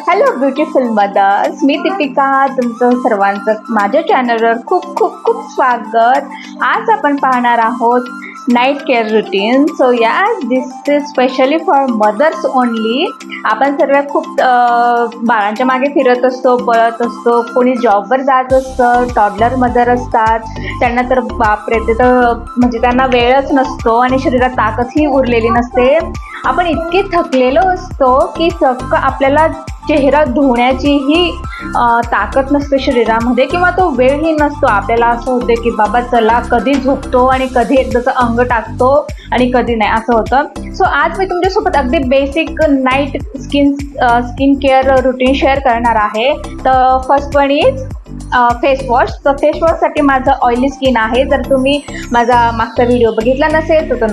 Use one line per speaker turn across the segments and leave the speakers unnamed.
Hello beautiful mother's, मी दीपिका तुमचं सर्वांचं माझ्या चॅनलवर खूप खूप खूप स्वागत. आज आपण पाहणार आहोत night care routine. So this is specially for mothers only. आपण सर्व खूप बाळांच्या मागे फिरत असतो, पळत असतो, कोणी जॉबवर जात असतं, टॉडलर मदर असतात, त्यांना तर बापरे ते तर म्हणजे त्यांना वेळच नसतो आणि शरीरात ताकदही उरलेली नसते. आपण इतके थकलेलो असतो की चक्क आपल्याला चेहरा धुण्याचीही ताकद नसते शरीरामध्ये, किंवा तो वेळही नसतो. आपल्याला असं होतं की बाबा चला कधी झोपतो आणि कधी एकदाचं अंग टाकतो आणि कधी नाही, असं होतं. सो आज मी तुमच्यासोबत अगदी basic night skin care routine share करणार आहे. तर first one is face wash. तर फेस वॉशसाठी माझं ऑइली स्किन आहे. जर तुम्ही माझा मागचा व्हिडिओ बघितला नसेल तर तो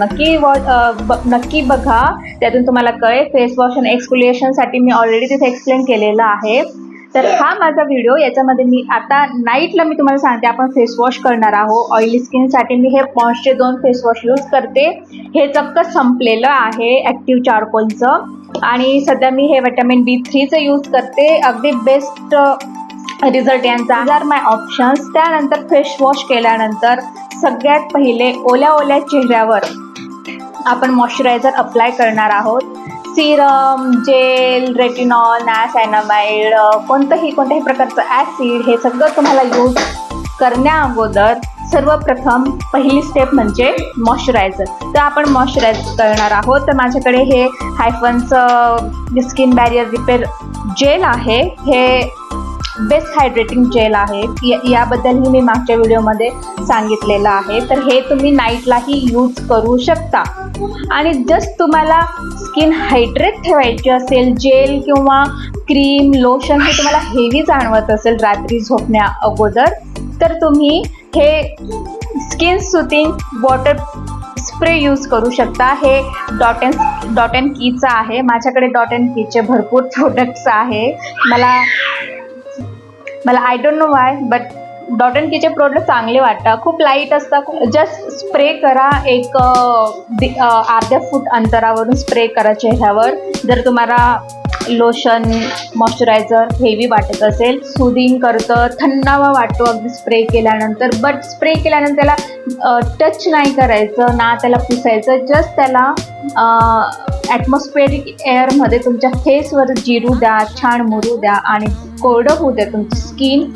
नक्की बघा, त्यातून तुम्हाला कळेल. फेस वॉश आणि एक्सफोलिएशनसाठी मी ऑलरेडी तिथे एक्सप्लेन केलेलं आहे. तर हा माझा व्हिडिओ, याच्यामध्ये मी आता नाईटला मी तुम्हाला सांगते आपण फेस वॉश करणार आहोत. ऑइली स्किनसाठी मी हे पॉन्ड्सचे 2 फेस वॉश यूज करते. हे चक्क संपलेलं आहे ॲक्टिव्ह चारकोलचं, आणि सध्या मी हे विटॅमिन B3चं यूज करते. अगदी बेस्ट रिझल्ट यांचा. आर माय ऑप्शन्स. त्यानंतर फेस वॉश केल्यानंतर सगळ्यात पहिले ओल्या चेहऱ्यावर आपण मॉइश्चरायझर अप्लाय करणार आहोत. सिरम, जेल, रेटिनॉल, नायसिनामाइड, कोणत्याही प्रकारचं ॲसिड, हे सगळं तुम्हाला यूज करण्या अगोदर सर्वप्रथम पहिली स्टेप म्हणजे मॉइश्चरायझर. तर आपण मॉइश्चरायझर करणार आहोत. तर माझ्याकडे हे हायफनचं स्किन बॅरियर रिपेअर जेल आहे. हे बेस्ट हायड्रेटिंग जेल आहे. याबद्दलही मी मागच्या व्हिडिओमध्ये सांगितलेलं आहे. तर हे तुम्ही नाईटलाही यूज करू शकता. आणि जस्ट तुम्हाला स्किन हायड्रेट ठेवायची असेल, जेल किंवा क्रीम, लोशन हे तुम्हाला हेवी जाणवत असेल रात्री झोपण्या अगोदर, तर तुम्ही हे skin soothing water spray use करू शकता. हे डॉट अँड कीचं आहे. माझ्याकडे डॉट अँड कीचे भरपूर प्रोडक्ट्स आहे. मला I don't know why, but Dot and कीचे प्रोडक्ट चांगले वाटतात. खूप लाईट असतात. जस्ट स्प्रे करा, एक अर्ध्या फूट अंतरावरून स्प्रे करा चेहऱ्यावर. जर तुम्हाला लोशन, मॉइश्चरायझर हेवी वाटत असेल, सुदिंग करतं, थंडावा वाटतो अगदी स्प्रे केल्यानंतर. बट स्प्रे केल्यानंतर त्याला टच नाही करायचं ना, त्याला पुसायचं. जस्ट त्याला ॲटमॉस्फेरिक एअरमध्ये तुमच्या फेसवर जिरू द्या, छान मुरू द्या आणि कोरडं होऊ द्या तुमची स्किन.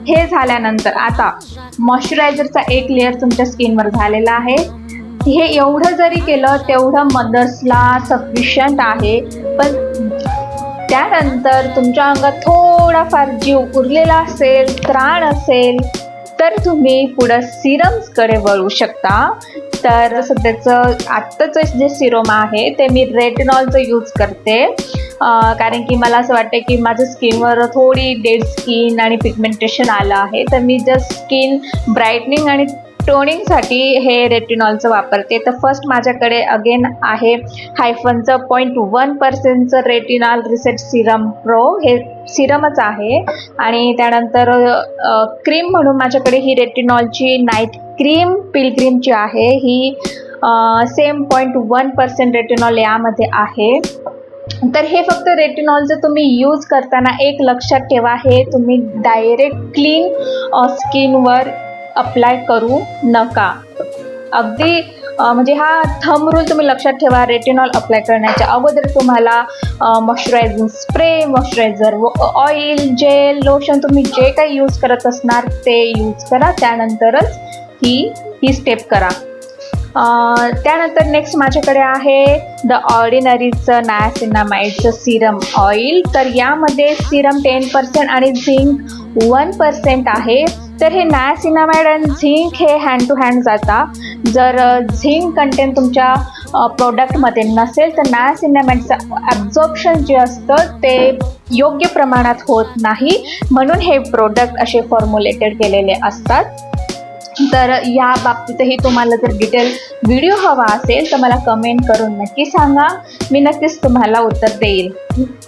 हे झाल्यानंतर आता मॉइश्चरायझरचा एक लेअर तुमच्या स्किनवर झालेला आहे. हे एवढं जरी केलं तेवढं मदर्सला सफिशियंट आहे. पण त्यानंतर तुमच्या अंगात थोडाफार जीव उरलेला असेल, त्राण असेल, तर तुम्ही पुढं सिरम्सकडे वळू शकता. तर सध्याचं आत्ताचं जे सिरम आहे ते मी रेटिनॉलचं यूज करते, कारण की मला असं वाटतं की माझ्या स्किनवर थोडी डेड स्किन आणि पिगमेंटेशन आलं आहे. तर मी जस्ट स्किन ब्राईटनिंग आणि टोनिंगसाठी हे रेटिनॉलचं वापरते. तर फर्स्ट माझ्याकडे अगेन आहे हायफनचं 0.1% रेटिनॉल रिसेट सिरम प्रो. हे सिरमच आहे. आणि त्यानंतर क्रीम म्हणून माझ्याकडे ही रेटिनॉलची नाईट क्रीम पिलग्रीमची आहे. ही सेम 0.1% रेटिनॉल यामध्ये आहे. तर हे फक्त रेटिनॉलचं तुम्ही यूज करताना एक लक्षात ठेवा, हे तुम्ही डायरेक्ट क्लीन स्किनवर अप्लाय करू नका. अगदी म्हणजे हा थंब रूल तुम्ही लक्षात ठेवा. रेटिनॉल अप्लाय करण्याच्या अगोदर तुम्हाला moisturising spray, moisturiser, oil, gel, lotion तुम्ही जे काही यूज करत असणार ते यूज करा. त्यानंतरच ही स्टेप करा. त्यानंतर नेक्स्ट माझ्याकडे आहे द ऑर्डिनरीचं नायसिनामाइडचं सिरम ऑइल. तर यामध्ये सिरम 10% आणि झिंक 1% आहे. तर हे नायसिनामाइड आणि झिंक हे हँड टू हँड जाता. जर झिंक कंटेंट तुमच्या प्रोडक्टमध्ये नसेल तर नायसिनामाइडचं ॲब्झॉर्प्शन जे असतं ते योग्य प्रमाणात होत नाही, म्हणून हे प्रोडक्ट असे फॉर्म्युलेटेड केलेले असतात. तर या बाबतीतही तुम्हाला जर डिटेल व्हिडिओ हवा असेल तर मला कमेंट करून नक्की सांगा, मी नक्कीच तुम्हाला उत्तर देईल.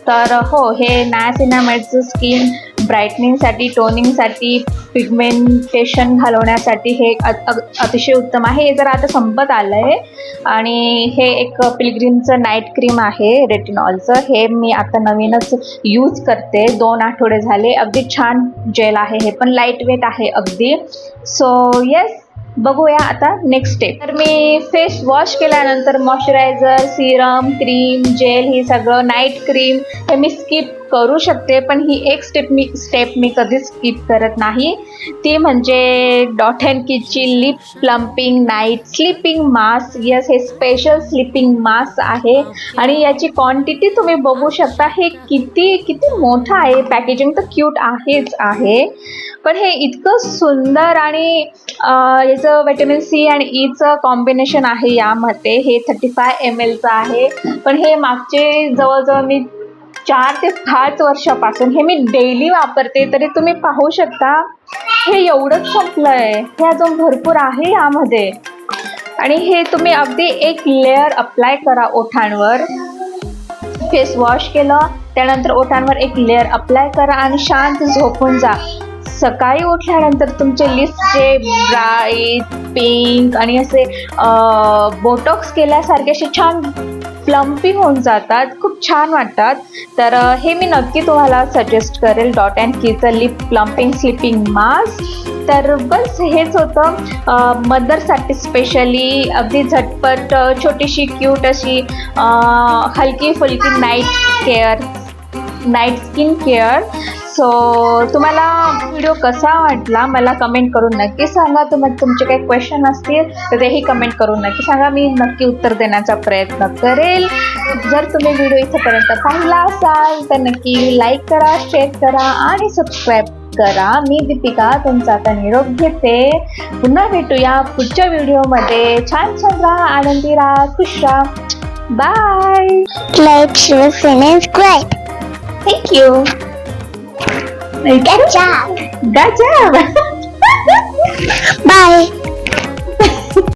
तर हो, हे नायसिनामाइडचं स्किन ब्राईटनिंगसाठी, टोनिंगसाठी, पिगमेंटेशन घालवण्यासाठी हे अतिशय उत्तम आहे. हे जर आता संपत आलं आहे आणि हे एक पिलग्रिमचं नाईट क्रीम आहे रेटिनॉलचं. हे मी आता नवीनच यूज करते, 2 आठवडे झाले. अगदी छान जेल आहे, हे पण लाईट वेट आहे अगदी. सो येस, बघूया आता नेक्स्ट स्टेप. तर मी फेस वॉश केल्यानंतर मॉइश्चरायझर, सिरम, क्रीम, जेल, ही सगळं नाईट क्रीम हे मी स्किप करू शकते, पण ही एक स्टेप मी कधीच स्किप करत नाही. ती म्हणजे डॉट अँड कीची lip plumping night sleeping mask. Yes, हे स्पेशल स्लीपिंग मास्क आहे आणि याची क्वांटिटी तुम्ही बघू शकता. हे किती मोठं आहे. पॅकेजिंग तर क्यूट आहेच आहे, पण हे इतकं सुंदर आणि याचं व्हिटॅमिन सी आणि ईचं कॉम्बिनेशन आहे यामध्ये. हे 35 ml आहे, पण हे मागचे जवळजवळ मी 4 ते 5 वर्षापासून हे मी डेली वापरते. तरी तुम्ही पाहू शकता हे एवढंच संपलं आहे. हे अजून भरपूर आहे यामध्ये. आणि हे तुम्ही अगदी एक लेअर अप्लाय करा ओठांवर. फेस वॉश केलं त्यानंतर ओठांवर एक लेअर अप्लाय करा आणि शांत झोपून जा. सकाळी उठल्यानंतर तुमचे लिप्स जे ब्राईट पिंक आणि असे बोटॉक्स केल्यासारखे असे छान प्लम्पी होऊन जातात, खूप छान वाटतात. तर हे मी नक्की तुम्हाला सजेस्ट करेल, डॉट अँड कीचं लिप प्लम्पिंग स्लीपिंग मास्क. तर बस हेच होतं मदरसाठी स्पेशली. अगदी झटपट छोटीशी क्यूट अशी हलकी फुलकी नाईट स्किन केअर. सो तुम्हाला व्हिडिओ कसा वाटला मला कमेंट करून नक्की सांगा. तुमचे काही क्वेश्चन असतील तर तेही कमेंट करून नक्की सांगा, मी नक्की उत्तर देण्याचा प्रयत्न करेल. जर तुम्ही व्हिडिओ इथंपर्यंत पाहिला असाल तर नक्की लाईक करा, शेअर करा आणि सबस्क्राईब करा. मी दीपिका तुमचा आता निरोप घेते. पुन्हा भेटूया पुढच्या व्हिडिओमध्ये. छान राहा, आनंदी राहा, खुश राहा. Bye.
Like, share, and subscribe.
Thank you.
Good job.
Good job.